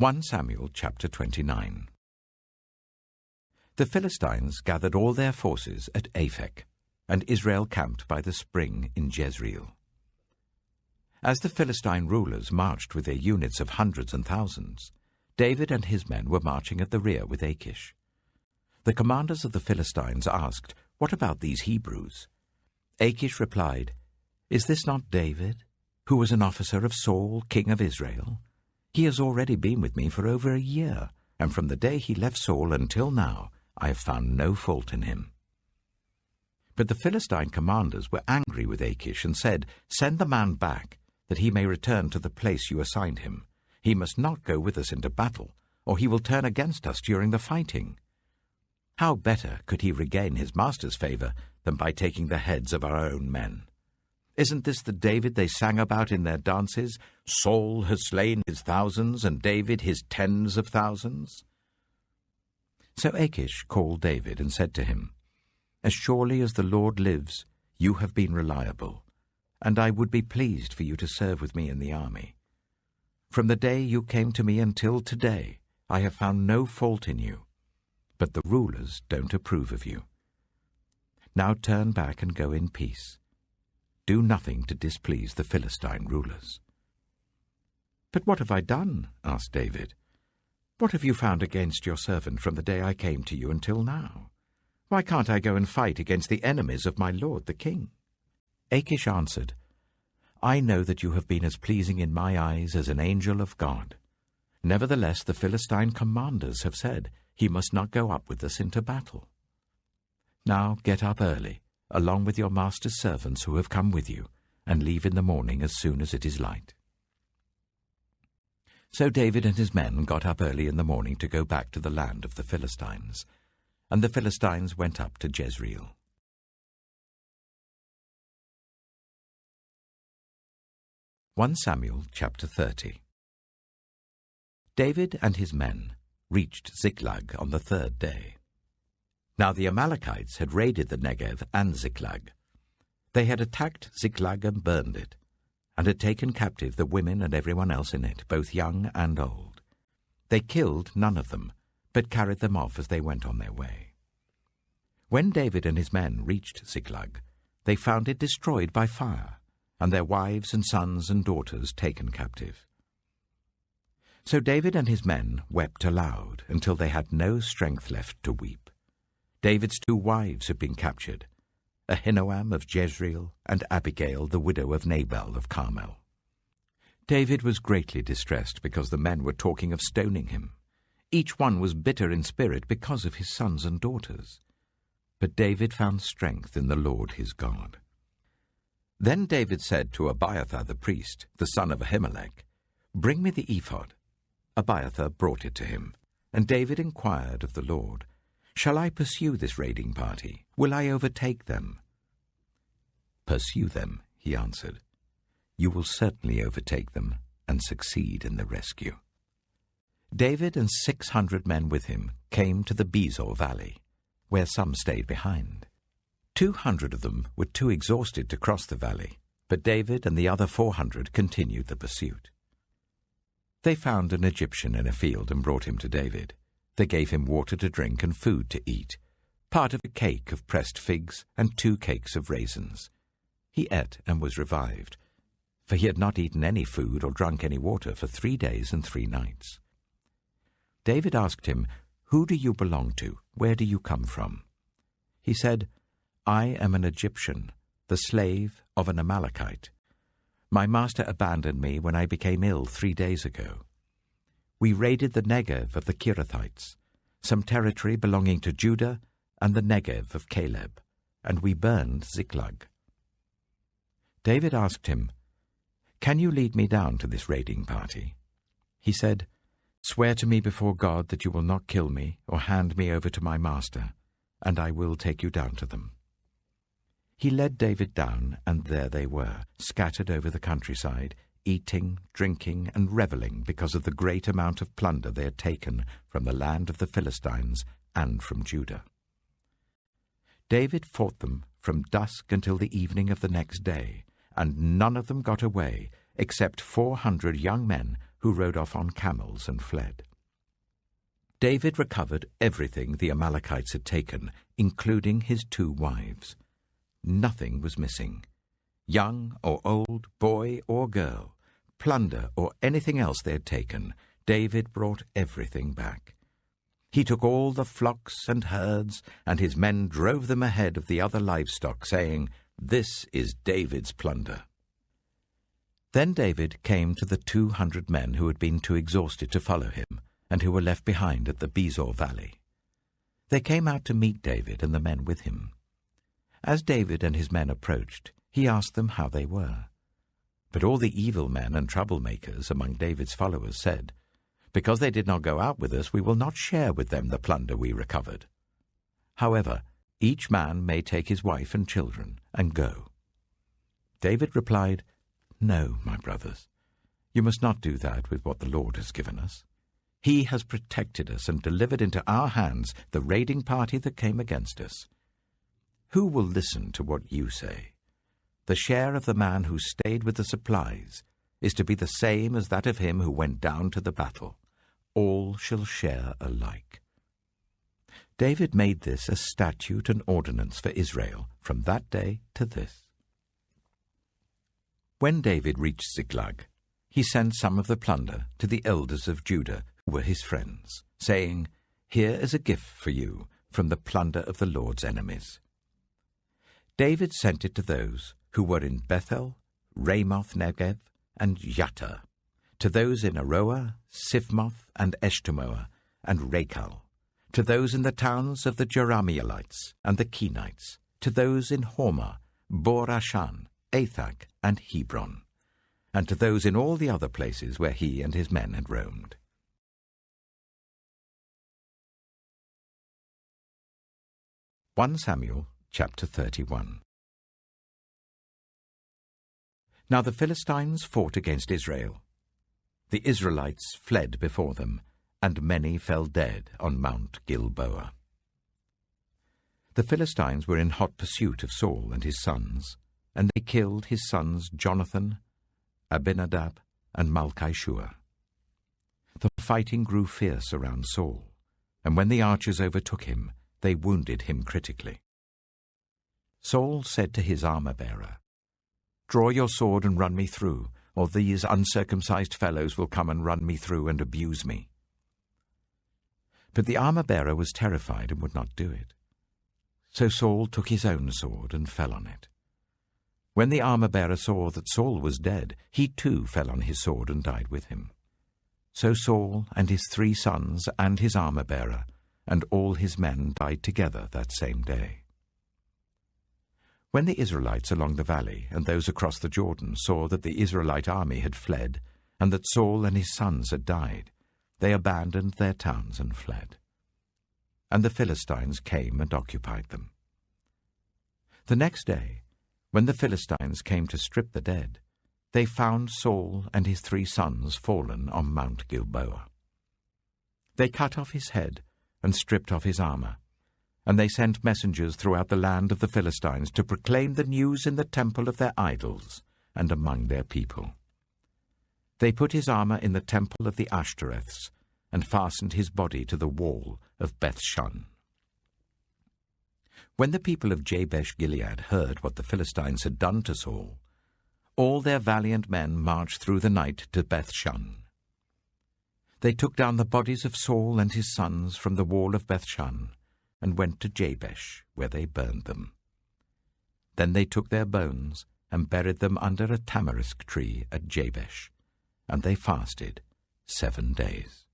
1 Samuel chapter 29. The Philistines gathered all their forces at Aphek, and Israel camped by the spring in Jezreel. As the Philistine rulers marched with their units of hundreds and thousands, David and his men were marching at the rear with Achish. The commanders of the Philistines asked, "What about these Hebrews?" Achish replied, "Is this not David, who was an officer of Saul, king of Israel? He has already been with me for over a year, and from the day he left Saul until now, I have found no fault in him." But the Philistine commanders were angry with Achish and said, "Send the man back, that he may return to the place you assigned him. He must not go with us into battle, or he will turn against us during the fighting. How better could he regain his master's favor than by taking the heads of our own men? Isn't this the David they sang about in their dances? Saul has slain his thousands, and David his tens of thousands." So Achish called David and said to him, "As surely as the Lord lives, you have been reliable, and I would be pleased for you to serve with me in the army. From the day you came to me until today, I have found no fault in you, but the rulers don't approve of you. Now turn back and go in peace. Do nothing to displease the Philistine rulers." "But what have I done?" asked David. "What have you found against your servant from the day I came to you until now? Why can't I go and fight against the enemies of my lord the king?" Achish answered, "I know that you have been as pleasing in my eyes as an angel of God. Nevertheless, the Philistine commanders have said, 'He must not go up with us into battle.' Now get up early, along with your master's servants who have come with you, and leave in the morning as soon as it is light." So David and his men got up early in the morning to go back to the land of the Philistines, and the Philistines went up to Jezreel. 1 Samuel chapter 30. David and his men reached Ziklag on the third day. Now the Amalekites had raided the Negev and Ziklag. They had attacked Ziklag and burned it, and had taken captive the women and everyone else in it, both young and old. They killed none of them, but carried them off as they went on their way. When David and his men reached Ziklag, they found it destroyed by fire, and their wives and sons and daughters taken captive. So David and his men wept aloud until they had no strength left to weep. David's 2 wives had been captured, Ahinoam of Jezreel and Abigail, the widow of Nabal of Carmel. David was greatly distressed because the men were talking of stoning him. Each one was bitter in spirit because of his sons and daughters. But David found strength in the Lord his God. Then David said to Abiathar the priest, the son of Ahimelech, "Bring me the ephod." Abiathar brought it to him, and David inquired of the Lord, "Shall I pursue this raiding party? Will I overtake them?" "Pursue them," he answered. "You will certainly overtake them and succeed in the rescue." David and 600 men with him came to the Bezor valley, where some stayed behind. 200 of them were too exhausted to cross the valley, but David and the other 400 continued the pursuit. They found an Egyptian in a field and brought him to David. They gave him water to drink and food to eat, part of a cake of pressed figs and 2 cakes of raisins. He ate and was revived, for he had not eaten any food or drunk any water for 3 days and 3 nights. David asked him, "Who do you belong to? Where do you come from?" He said, "I am an Egyptian, the slave of an Amalekite. My master abandoned me when I became ill 3 days ago. We raided the Negev of the Kirithites, some territory belonging to Judah, and the Negev of Caleb, and we burned Ziklag." David asked him, "Can you lead me down to this raiding party?" He said, "Swear to me before God that you will not kill me or hand me over to my master, and I will take you down to them." He led David down, and there they were, scattered over the countryside, eating, drinking, and reveling because of the great amount of plunder they had taken from the land of the Philistines and from Judah. David fought them from dusk until the evening of the next day, and none of them got away, except 400 young men who rode off on camels and fled. David recovered everything the Amalekites had taken, including his 2 wives. Nothing was missing. Young or old, boy or girl, plunder or anything else they had taken, David brought everything back. He took all the flocks and herds, and his men drove them ahead of the other livestock, saying, "This is David's plunder." Then David came to the 200 men who had been too exhausted to follow him, and who were left behind at the Besor valley. They came out to meet David and the men with him. As David and his men approached, he asked them how they were. But all the evil men and troublemakers among David's followers said, "Because they did not go out with us, we will not share with them the plunder we recovered. However, each man may take his wife and children and go." David replied, "No, my brothers, you must not do that with what the Lord has given us. He has protected us and delivered into our hands the raiding party that came against us. Who will listen to what you say? The share of the man who stayed with the supplies is to be the same as that of him who went down to the battle. All shall share alike." David made this a statute and ordinance for Israel from that day to this. When David reached Ziklag, he sent some of the plunder to the elders of Judah, who were his friends, saying, "Here is a gift for you from the plunder of the Lord's enemies." David sent it to those who were in Bethel, Ramoth Negev, and Yattah, to those in Aroah, Sifmoth, and Eshtemoa, and Rachel, to those in the towns of the Jerahmeelites and the Kenites, to those in Hormah, Bor-Ashan, Athak, and Hebron, and to those in all the other places where he and his men had roamed. 1 Samuel chapter 31. Now the Philistines fought against Israel. The Israelites fled before them, and many fell dead on Mount Gilboa. The Philistines were in hot pursuit of Saul and his sons, and they killed his sons Jonathan, Abinadab, and Malchishua. The fighting grew fierce around Saul, and when the archers overtook him, they wounded him critically. Saul said to his armor-bearer, "Draw your sword and run me through, or these uncircumcised fellows will come and run me through and abuse me." But the armor-bearer was terrified and would not do it. So Saul took his own sword and fell on it. When the armor-bearer saw that Saul was dead, he too fell on his sword and died with him. So Saul and his 3 sons and his armor-bearer and all his men died together that same day. When the Israelites along the valley and those across the Jordan saw that the Israelite army had fled and that Saul and his sons had died, they abandoned their towns and fled. And the Philistines came and occupied them. The next day, when the Philistines came to strip the dead, they found Saul and his 3 sons fallen on Mount Gilboa. They cut off his head and stripped off his armor, and they sent messengers throughout the land of the Philistines to proclaim the news in the temple of their idols and among their people. They put his armor in the temple of the Ashtoreths and fastened his body to the wall of Beth-shan. When the people of Jabesh-Gilead heard what the Philistines had done to Saul, all their valiant men marched through the night to Beth-shan. They took down the bodies of Saul and his sons from the wall of Beth-shan and went to Jabesh, where they burned them. Then they took their bones and buried them under a tamarisk tree at Jabesh, and they fasted 7 days.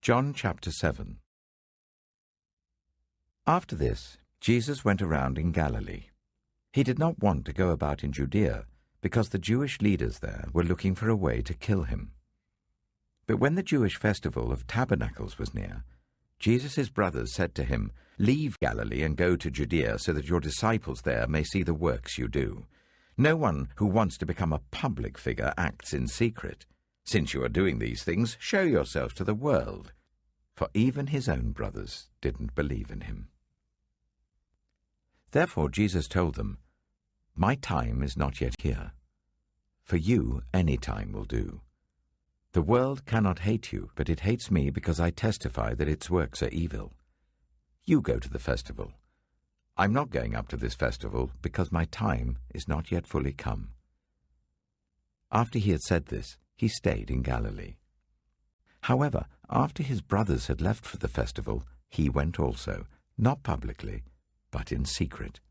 John chapter 7. After this, Jesus went around in Galilee. He did not want to go about in Judea, because the Jewish leaders there were looking for a way to kill him. But when the Jewish festival of Tabernacles was near, Jesus' brothers said to him, "Leave Galilee and go to Judea, so that your disciples there may see the works you do. No one who wants to become a public figure acts in secret. Since you are doing these things, show yourself to the world." For even his own brothers didn't believe in him. Therefore Jesus told them, My time is not yet here. For you, any time will do. The world cannot hate you, but it hates me because I testify that its works are evil. You go to the festival. I'm not going up to this festival because my time is not yet fully come." After he had said this, he stayed in Galilee. However, after his brothers had left for the festival, he went also, not publicly, but in secret.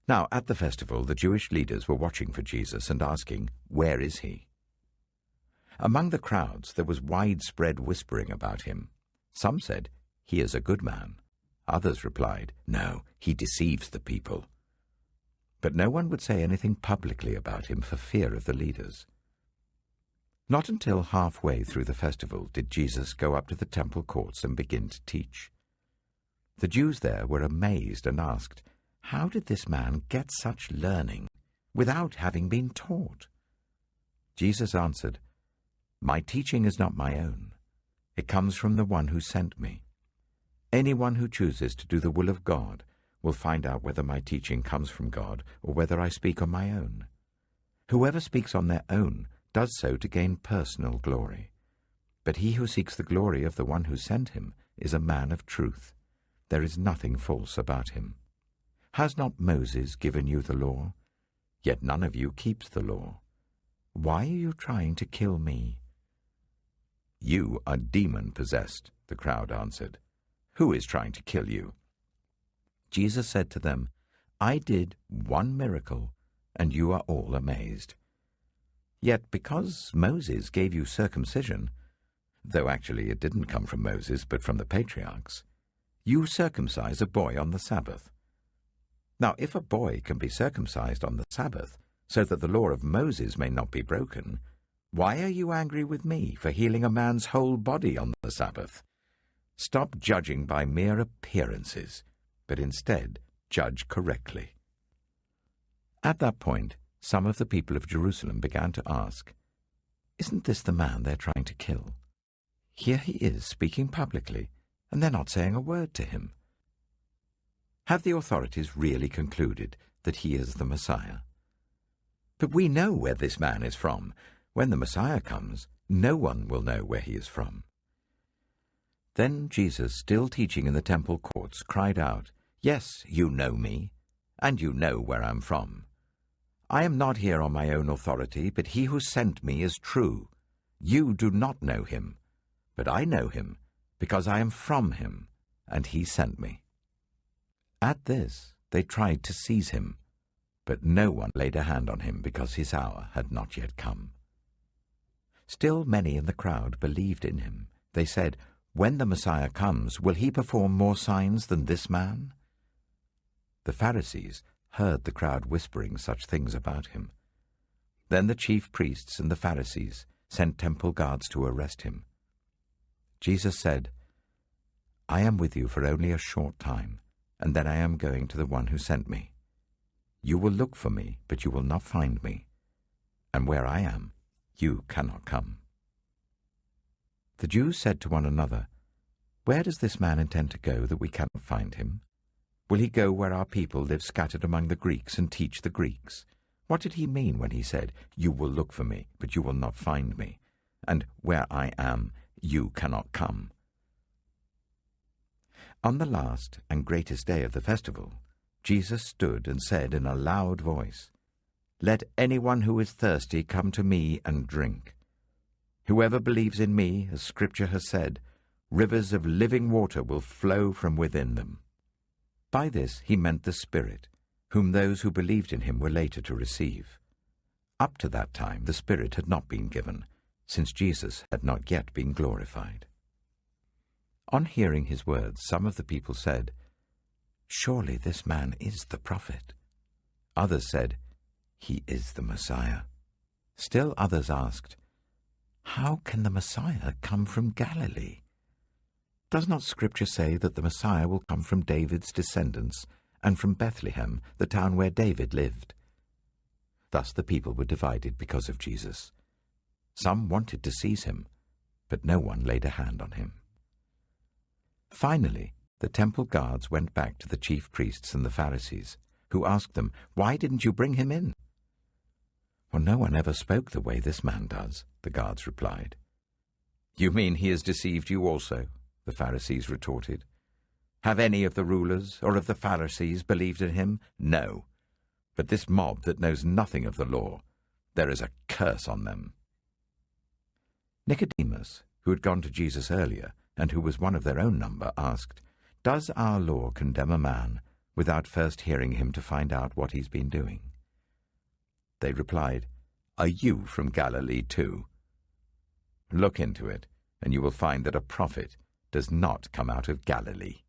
Now, at the festival, the Jewish leaders were watching for Jesus and asking, "Where is he?" Among the crowds, there was widespread whispering about him. Some said, "He is a good man." Others replied, "No, he deceives the people." But no one would say anything publicly about him for fear of the leaders. Not until halfway through the festival did Jesus go up to the temple courts and begin to teach. The Jews there were amazed and asked, "How did this man get such learning without having been taught?" Jesus answered, "My teaching is not my own. It comes from the one who sent me. Anyone who chooses to do the will of God will find out whether my teaching comes from God or whether I speak on my own. Whoever speaks on their own does so to gain personal glory. But he who seeks the glory of the one who sent him is a man of truth. There is nothing false about him. Has not Moses given you the law? Yet none of you keeps the law. Why are you trying to kill me?" "You are demon-possessed," the crowd answered. "Who is trying to kill you?" Jesus said to them, "I did one miracle, and you are all amazed. Yet because Moses gave you circumcision, though actually it didn't come from Moses but from the patriarchs, you circumcise a boy on the Sabbath. Now if a boy can be circumcised on the Sabbath, so that the law of Moses may not be broken, why are you angry with me for healing a man's whole body on the Sabbath? Stop judging by mere appearances, but instead judge correctly." At that point, some of the people of Jerusalem began to ask, "Isn't this the man they're trying to kill? Here he is speaking publicly, and they're not saying a word to him. Have the authorities really concluded that he is the Messiah? But we know where this man is from. When the Messiah comes, no one will know where he is from." Then Jesus, still teaching in the temple courts, cried out, "Yes, you know me, and you know where I'm from. I am not here on my own authority, but he who sent me is true. You do not know him, but I know him, because I am from him, and he sent me." At this they tried to seize him, but no one laid a hand on him because his hour had not yet come. Still many in the crowd believed in him. They said, "When the Messiah comes, will he perform more signs than this man?" The Pharisees heard the crowd whispering such things about him. Then the chief priests and the Pharisees sent temple guards to arrest him. Jesus said, "I am with you for only a short time, and then I am going to the one who sent me. You will look for me, but you will not find me, and where I am, you cannot come." The Jews said to one another, "Where does this man intend to go that we cannot find him? Will he go where our people live scattered among the Greeks and teach the Greeks? What did he mean when he said, 'You will look for me, but you will not find me,' and 'Where I am, you cannot come'?" On the last and greatest day of the festival, Jesus stood and said in a loud voice, "Let anyone who is thirsty come to me and drink. Whoever believes in me, as Scripture has said, rivers of living water will flow from within them." By this he meant the Spirit, whom those who believed in him were later to receive. Up to that time the Spirit had not been given, since Jesus had not yet been glorified. On hearing his words, some of the people said, "Surely this man is the prophet." Others said, "He is the Messiah." Still others asked, "How can the Messiah come from Galilee? Does not Scripture say that the Messiah will come from David's descendants and from Bethlehem, the town where David lived?" Thus the people were divided because of Jesus. Some wanted to seize him, but no one laid a hand on him. Finally, the temple guards went back to the chief priests and the Pharisees, who asked them, "Why didn't you bring him in?" "Well, no one ever spoke the way this man does," the guards replied. "You mean he has deceived you also?" the Pharisees retorted. "Have any of the rulers or of the Pharisees believed in him? No. But this mob that knows nothing of the law, there is a curse on them." Nicodemus, who had gone to Jesus earlier and who was one of their own number, asked, "Does our law condemn a man without first hearing him to find out what he's been doing?" They replied, "Are you from Galilee too? Look into it, and you will find that a prophet does not come out of Galilee."